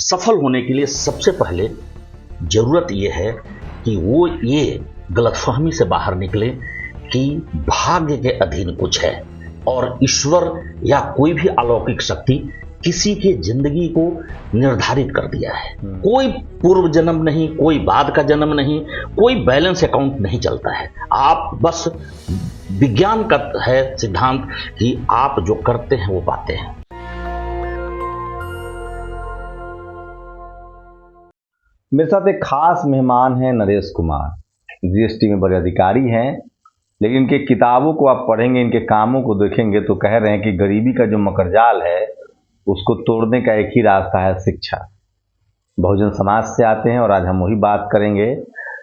सफल होने के लिए सबसे पहले जरूरत यह है कि वो ये गलतफहमी से बाहर निकले कि भाग्य के अधीन कुछ है और ईश्वर या कोई भी अलौकिक शक्ति किसी की जिंदगी को निर्धारित कर दिया है। कोई पूर्व जन्म नहीं, कोई बाद का जन्म नहीं, कोई बैलेंस अकाउंट नहीं चलता है। आप बस विज्ञान का है सिद्धांत कि आप जो करते हैं वो पाते हैं। मेरे साथ एक खास मेहमान हैं नरेश कुमार, जीएसटी में बड़े अधिकारी हैं, लेकिन इनके किताबों को आप पढ़ेंगे, इनके कामों को देखेंगे तो कह रहे हैं कि गरीबी का जो मकड़जाल है उसको तोड़ने का एक ही रास्ता है, शिक्षा। बहुजन समाज से आते हैं और आज हम वही बात करेंगे।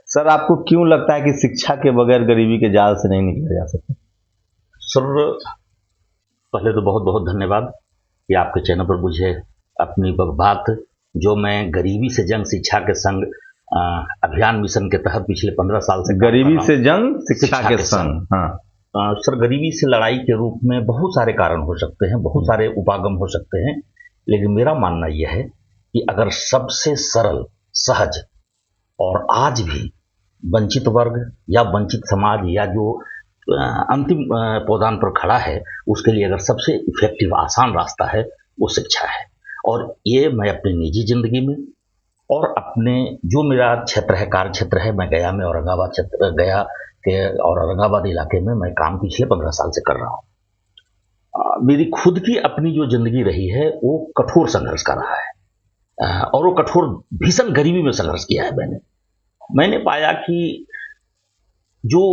सर, आपको क्यों लगता है कि शिक्षा के बगैर गरीबी के जाल से नहीं निकला जा सकता? सर, पहले तो बहुत बहुत धन्यवाद कि आपके चैनल पर मुझे अपनी बात जो मैं गरीबी से जंग शिक्षा के संग अभियान मिशन के तहत पिछले 15 साल से गरीबी से जंग शिक्षा के संग। हाँ सर, गरीबी से लड़ाई के रूप में बहुत सारे कारण हो सकते हैं, बहुत सारे उपागम हो सकते हैं, लेकिन मेरा मानना यह है कि अगर सबसे सरल, सहज और आज भी वंचित वर्ग या वंचित समाज या जो अंतिम पौधान पर खड़ा है उसके लिए अगर सबसे इफेक्टिव आसान रास्ता है वो शिक्षा है। और ये मैं अपनी निजी जिंदगी में और अपने जो मेरा क्षेत्र है, कार्य क्षेत्र है, मैं गया में औरंगाबाद क्षेत्र गया के और औरंगाबाद इलाके में मैं काम पिछले 15 साल से कर रहा हूँ। मेरी खुद की अपनी जो जिंदगी रही है वो कठोर संघर्ष का रहा है और वो कठोर भीषण गरीबी में संघर्ष किया है। मैंने पाया कि जो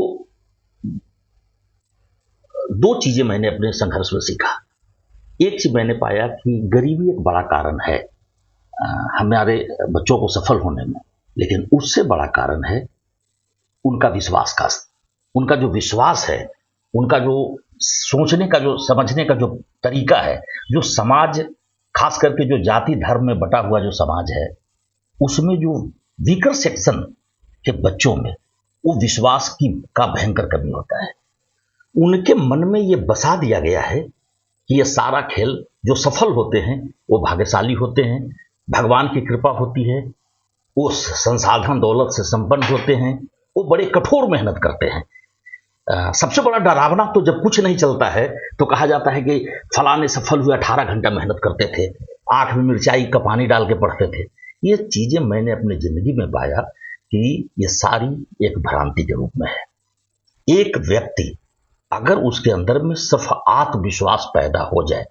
दो चीजें मैंने अपने संघर्ष में सीखा। एक चीज मैंने पाया कि गरीबी एक बड़ा कारण है हमारे बच्चों को सफल होने में, लेकिन उससे बड़ा कारण है उनका विश्वास का, उनका जो विश्वास है, उनका जो सोचने का, जो समझने का जो तरीका है, जो समाज खास करके जो जाति धर्म में बटा हुआ जो समाज है उसमें जो वीकर सेक्शन के बच्चों में वो विश्वास का भयंकर कमी होता है। उनके मन में ये बसा दिया गया है कि ये सारा खेल, जो सफल होते हैं वो भाग्यशाली होते हैं, भगवान की कृपा होती है, वो संसाधन दौलत से संपन्न होते हैं, वो बड़े कठोर मेहनत करते हैं। सबसे बड़ा डरावना तो जब कुछ नहीं चलता है तो कहा जाता है कि फलाने सफल हुए, 18 घंटा मेहनत करते थे, आंख में मिर्चाई का पानी डाल के पढ़ते थे। ये चीजें मैंने अपनी जिंदगी में पाया कि ये सारी एक भ्रांति के रूप में है। एक व्यक्ति अगर उसके अंदर में सिर्फ आत्मविश्वास पैदा हो जाए,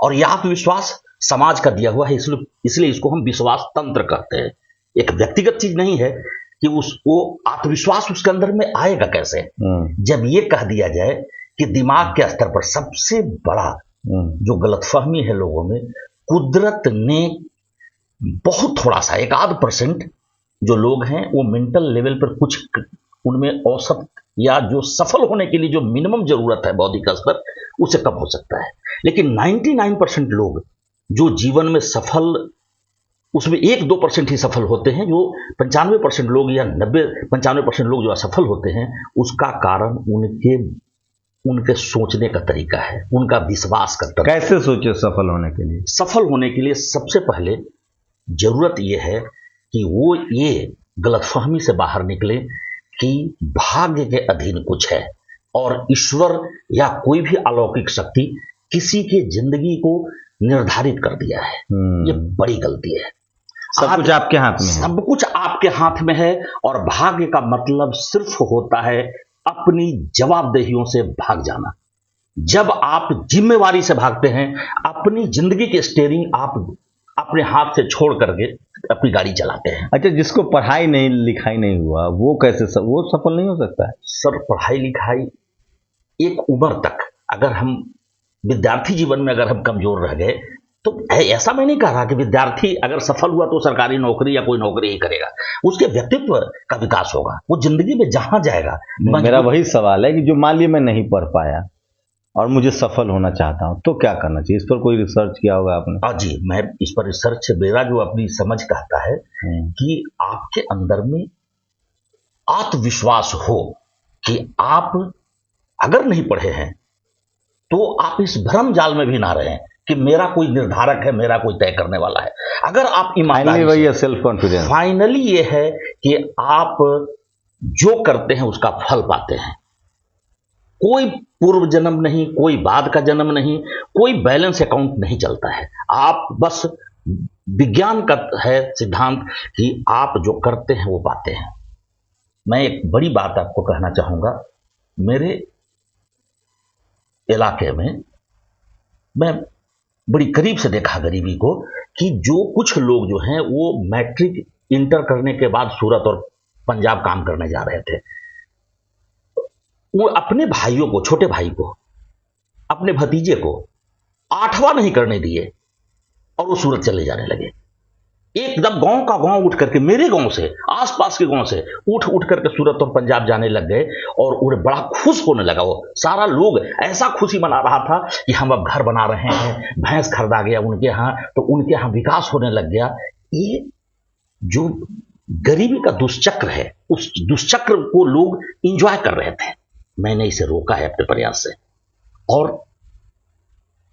और यह आत्मविश्वास समाज का दिया हुआ है, इसलिए इसको हम विश्वास तंत्र कहते हैं। एक व्यक्तिगत चीज नहीं है कि वो आत्मविश्वास उसके अंदर में आएगा कैसे, जब ये कह दिया जाए कि दिमाग के स्तर पर सबसे बड़ा जो गलतफहमी है लोगों में, कुदरत ने बहुत थोड़ा सा 1-8% जो लोग हैं वो मेंटल लेवल पर कुछ उनमें औसत या जो सफल होने के लिए जो मिनिमम जरूरत है बौद्धिक स्तर, उससे कम हो सकता है। लेकिन 99% लोग जो जीवन में सफल, उसमें 1-2% ही सफल होते हैं। जो 95% लोग या 90-95% लोग जो असफल होते हैं, उसका कारण उनके सोचने का तरीका है, उनका विश्वास का तरीका। कैसे सोचे सफल होने के लिए? सफल होने के लिए सबसे पहले जरूरत यह है कि वो ये गलतफहमी से बाहर निकले कि भाग्य के अधीन कुछ है और ईश्वर या कोई भी अलौकिक शक्ति किसी की जिंदगी को निर्धारित कर दिया है। ये बड़ी गलती है। सब कुछ आपके हाथ में है। सब कुछ आपके हाथ में है और भाग्य का मतलब सिर्फ होता है अपनी जवाबदेहियों से भाग जाना। जब आप जिम्मेवारी से भागते हैं, अपनी जिंदगी की स्टीयरिंग आप अपने हाथ से छोड़ करके अपनी गाड़ी चलाते हैं। अच्छा, जिसको पढ़ाई नहीं लिखाई नहीं हुआ वो कैसे वो सफल नहीं हो सकता है? सर, पढ़ाई लिखाई एक उम्र तक, अगर हम विद्यार्थी जीवन में अगर हम कमजोर रह गए तो ऐसा मैं नहीं कह रहा कि विद्यार्थी अगर सफल हुआ तो सरकारी नौकरी या कोई नौकरी ही करेगा, उसके व्यक्तित्व का विकास होगा, वो जिंदगी में जहां जाएगा। मेरा वही सवाल है कि जो मान लिया मैं नहीं पढ़ पाया और मुझे सफल होना चाहता हूं तो क्या करना चाहिए? इस पर कोई रिसर्च किया होगा आपने? हाँ जी, मैं इस पर रिसर्च, मेरा जो अपनी समझ कहता है कि आपके अंदर में आत्मविश्वास हो कि आप अगर नहीं पढ़े हैं तो आप इस भ्रम जाल में भी ना रहें कि मेरा कोई निर्धारक है, मेरा कोई तय करने वाला है। अगर आप फाइनली ईमानदारी वही से, है सेल्फ कॉन्फिडेंस। फाइनली ये है कि आप जो करते हैं उसका फल पाते हैं। कोई पूर्व जन्म नहीं, कोई बाद का जन्म नहीं, कोई बैलेंस अकाउंट नहीं चलता है। आप बस, विज्ञान का है सिद्धांत कि आप जो करते हैं वो पाते हैं। मैं एक बड़ी बात आपको कहना चाहूंगा। मेरे इलाके में मैं बड़ी करीब से देखा गरीबी को, कि जो कुछ लोग जो हैं वो मैट्रिक इंटर करने के बाद सूरत और पंजाब काम करने जा रहे थे। वो अपने भाइयों को, छोटे भाई को, अपने भतीजे को 8वां नहीं करने दिए और वो सूरत चले जाने लगे। एकदम गांव का गांव उठ करके, मेरे गांव से, आसपास के गांव से उठ करके सूरत और पंजाब जाने लग गए। और उन्हें बड़ा खुश होने लगा। वो सारा लोग ऐसा खुशी मना रहा था कि हम अब घर बना रहे हैं, भैंस खरीदा गया उनके यहाँ, तो उनके यहाँ विकास होने लग गया। ये जो गरीबी का दुष्चक्र है, उस दुष्चक्र को लोग इंजॉय कर रहे थे। मैंने इसे रोका है अपने प्रयास से। और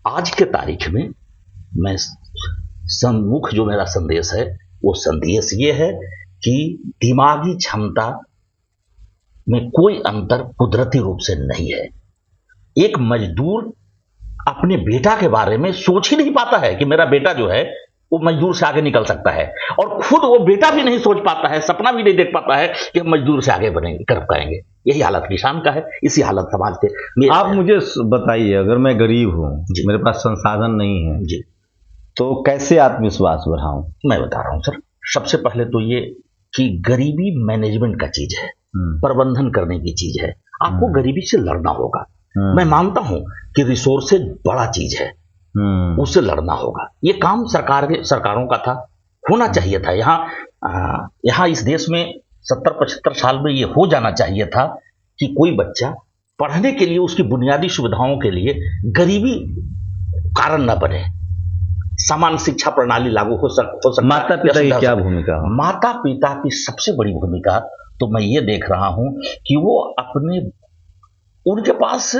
आज के तारीख में मैं सम्मुख जो मेरा संदेश है, वो संदेश ये है कि दिमागी क्षमता में कोई अंतर कुदरती रूप से नहीं है। एक मजदूर अपने बेटा के बारे में सोच ही नहीं पाता है कि मेरा बेटा जो है वो मजदूर से आगे निकल सकता है, और खुद वो बेटा भी नहीं सोच पाता है, सपना भी नहीं देख पाता है कि हम मजदूर से आगे बढ़ेंगे, कर पाएंगे। यही हालत किसान का है, इसी हालत समाज के। आप मुझे बताइए, अगर मैं गरीब हूँ, मेरे पास संसाधन नहीं है जी, तो कैसे आत्मविश्वास बढ़ाऊं? मैं बता रहा हूं सर। सबसे पहले तो ये कि गरीबी मैनेजमेंट का चीज है, प्रबंधन करने की चीज है। आपको गरीबी से लड़ना होगा। मैं मानता हूं कि रिसोर्सेज बड़ा चीज है, उससे लड़ना होगा। ये काम सरकारों का था, होना चाहिए था। यहाँ इस देश में 70-75 साल में ये हो जाना चाहिए था कि कोई बच्चा पढ़ने के लिए, उसकी बुनियादी सुविधाओं के लिए गरीबी कारण न बने। समान शिक्षा प्रणाली लागू हो सकता। माता पिता की क्या भूमिका? माता पिता की सबसे बड़ी भूमिका तो मैं ये देख रहा हूं कि वो उनके पास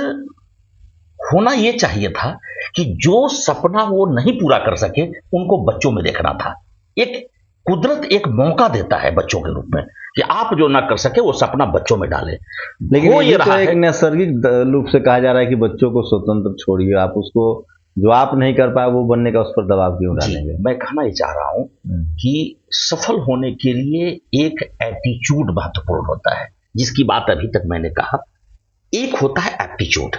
होना ये चाहिए था कि जो सपना वो नहीं पूरा कर सके उनको बच्चों में देखना था। कुदरत एक मौका देता है बच्चों के रूप में कि आप जो ना कर सके वो सपना बच्चों में डालें। लेकिन ये तो एक नैसर्गिक रूप से कहा जा रहा है कि बच्चों को स्वतंत्र छोड़िए, आप उसको जो आप नहीं कर पाए वो बनने का उस पर दबाव क्यों डालेंगे? मैं कहना ही चाह रहा हूं कि सफल होने के लिए एक एटीट्यूड महत्वपूर्ण होता है, जिसकी बात अभी तक मैंने कहा। एक होता है एप्टीट्यूड।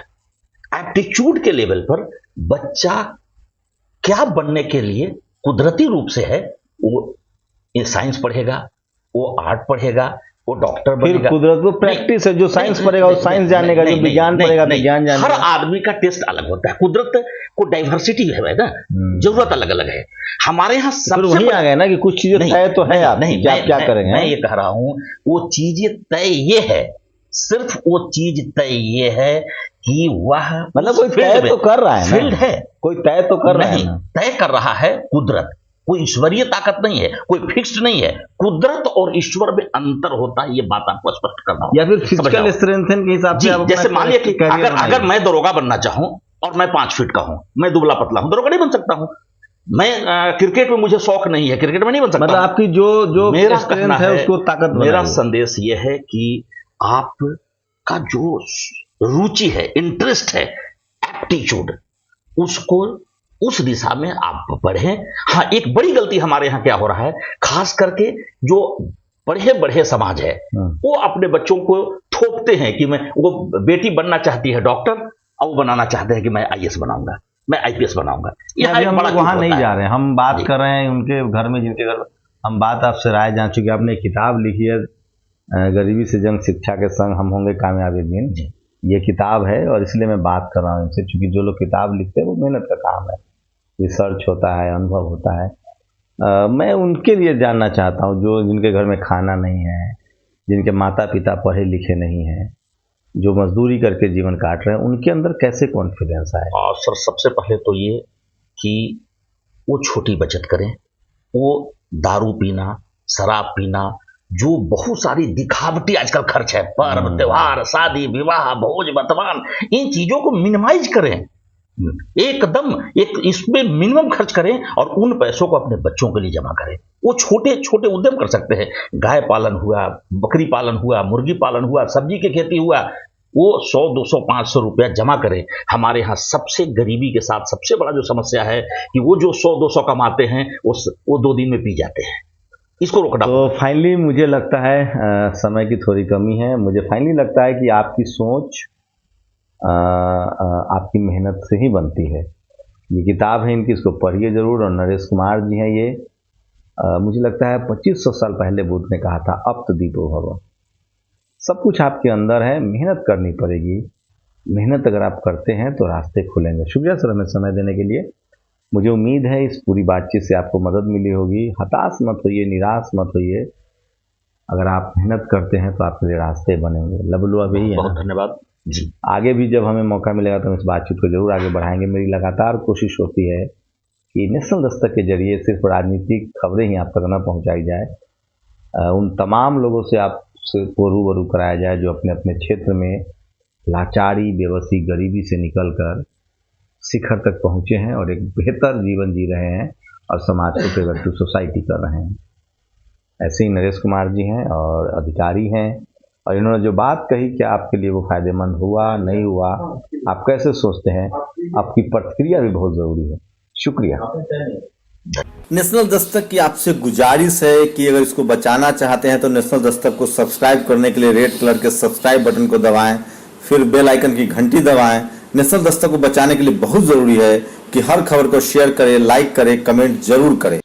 एप्टीट्यूड के लेवल पर बच्चा क्या बनने के लिए कुदरती रूप से है, वो साइंस पढ़ेगा, वो आर्ट पढ़ेगा, वो डॉक्टर बनेगा। कुदरत वो प्रैक्टिस है, जो साइंस पढ़ेगा वो साइंस जानेगा, जो विज्ञान पढ़ेगा विज्ञान जानेगा। हर आदमी का टेस्ट अलग होता है। कुदरत को डाइवर्सिटी है ना, जरूरत अलग अलग है। हमारे यहाँ सबसे वही आ गया ना कि कुछ चीजें तय तो है, आप क्या करेंगे। मैं ये कह रहा हूँ वो चीजें तय ये है, सिर्फ वो चीज तय ये है कि वह मतलब कोई तय तो कर रहा है, फील्ड है, कोई तय तो कर रहा है, तय कर रहा है कुदरत। कोई ईश्वरीय ताकत नहीं है, कोई फिक्स्ड नहीं है। कुदरत और ईश्वर में अंतर होता है, ये बात आपको स्पष्ट करना होगा। या फिर फिजिकल स्ट्रेंथ के हिसाब से आप जैसे मान लिया कि अगर मैं दरोगा बनना चाहूं और मैं 5 फीट का हूं, मैं दुबला पतला हूं, दरोगा नहीं बन सकता हूं। मैं क्रिकेट में मुझे शौक नहीं है, क्रिकेट में नहीं बन सकता। मतलब आपकी जो मेरा स्ट्रेंथ है उसको ताकत बनाइए। मेरा संदेश ये है कि आपका जो रुचि है, इंटरेस्ट है, एप्टीट्यूड, उसको उस दिशा में आप बढ़ें। हाँ, एक बड़ी गलती हमारे यहाँ क्या हो रहा है, खास करके जो पढ़े बढ़े समाज है, वो अपने बच्चों को थोपते हैं कि वो बेटी बनना चाहती है डॉक्टर, और वो बनाना चाहते हैं कि मैं IAS बनाऊंगा, मैं IPS बनाऊंगा। हम वहां नहीं जा रहे हैं, हम बात कर रहे हैं उनके घर में, जिनके घर हम बात आपसे राय जान चुके। आपने एक किताब लिखी है, गरीबी से जंग, शिक्षा के संग हम होंगे कामयाब एक दिन। ये किताब है, और इसलिए मैं बात कर रहा हूँ इनसे, क्योंकि जो लोग किताब लिखते हैं वो मेहनत का काम है, रिसर्च होता है, अनुभव होता है। मैं उनके लिए जानना चाहता हूँ जिनके घर में खाना नहीं है, जिनके माता पिता पढ़े लिखे नहीं हैं, जो मजदूरी करके जीवन काट रहे हैं, उनके अंदर कैसे कॉन्फिडेंस आए? और सर, सबसे पहले तो ये कि वो छोटी बचत करें। वो दारू पीना, शराब पीना, जो बहुत सारी दिखावटी आजकल खर्च है, पर्व त्योहार, शादी विवाह, भोज बतवान, इन चीजों को मिनिमाइज करें। एकदम एक इसमें मिनिमम खर्च करें और उन पैसों को अपने बच्चों के लिए जमा करें। वो छोटे छोटे उद्यम कर सकते हैं, गाय पालन हुआ, बकरी पालन हुआ, मुर्गी पालन हुआ, सब्जी की खेती हुआ, वो 100, 200, 500 रुपया जमा करें। हमारे यहाँ सबसे गरीबी के साथ सबसे बड़ा जो समस्या है कि वो जो 100, 200 कमाते हैं वो 2 दिन में पी जाते हैं। इसको रोकना। तो फाइनली मुझे लगता है समय की थोड़ी कमी है, मुझे फाइनली लगता है कि आपकी सोच आपकी मेहनत से ही बनती है। ये किताब है इनकी, इसको पढ़िए ज़रूर। और नरेश कुमार जी हैं ये, मुझे लगता है 2500 साल पहले बुद्ध ने कहा था अप्त दीपो भव। सब कुछ आपके अंदर है, मेहनत करनी पड़ेगी। मेहनत अगर आप करते हैं तो रास्ते खुलेंगे। शुक्रिया सर हमें समय देने के लिए। मुझे उम्मीद है इस पूरी बातचीत से आपको मदद मिली होगी। हताश मत होइए, निराश मत होइए। अगर आप मेहनत करते हैं तो आपके लिए रास्ते बनेंगे। लबलू अब यही है। बहुत धन्यवाद जी। आगे भी जब हमें मौका मिलेगा तो हम इस बातचीत को जरूर आगे बढ़ाएंगे। मेरी लगातार कोशिश होती है कि नेशनल दस्तक के जरिए सिर्फ राजनीतिक खबरें ही आप तक न पहुंचाई जाए, उन तमाम लोगों से आपसे रूबरू कराया जाए जो अपने अपने क्षेत्र में लाचारी, बेबसी, गरीबी से निकलकर शिखर तक पहुंचे हैं और एक बेहतर जीवन जी रहे हैं और समाज को प्रोडक्टिव सोसाइटी कर रहे हैं। ऐसे ही नरेश कुमार जी हैं और अधिकारी हैं, और इन्होंने जो बात कही कि आपके लिए वो फायदेमंद हुआ नहीं हुआ, आप कैसे सोचते हैं, आपकी प्रतिक्रिया भी बहुत ज़रूरी है। शुक्रिया। नेशनल दस्तक की आपसे गुजारिश है कि अगर इसको बचाना चाहते हैं तो नेशनल दस्तक को सब्सक्राइब करने के लिए रेड कलर के सब्सक्राइब बटन को दबाएं, फिर बेल आइकन की घंटी दबाएं। नेशनल दस्तक को बचाने के लिए बहुत ज़रूरी है कि हर खबर को शेयर करें, लाइक करें, कमेंट जरूर करें।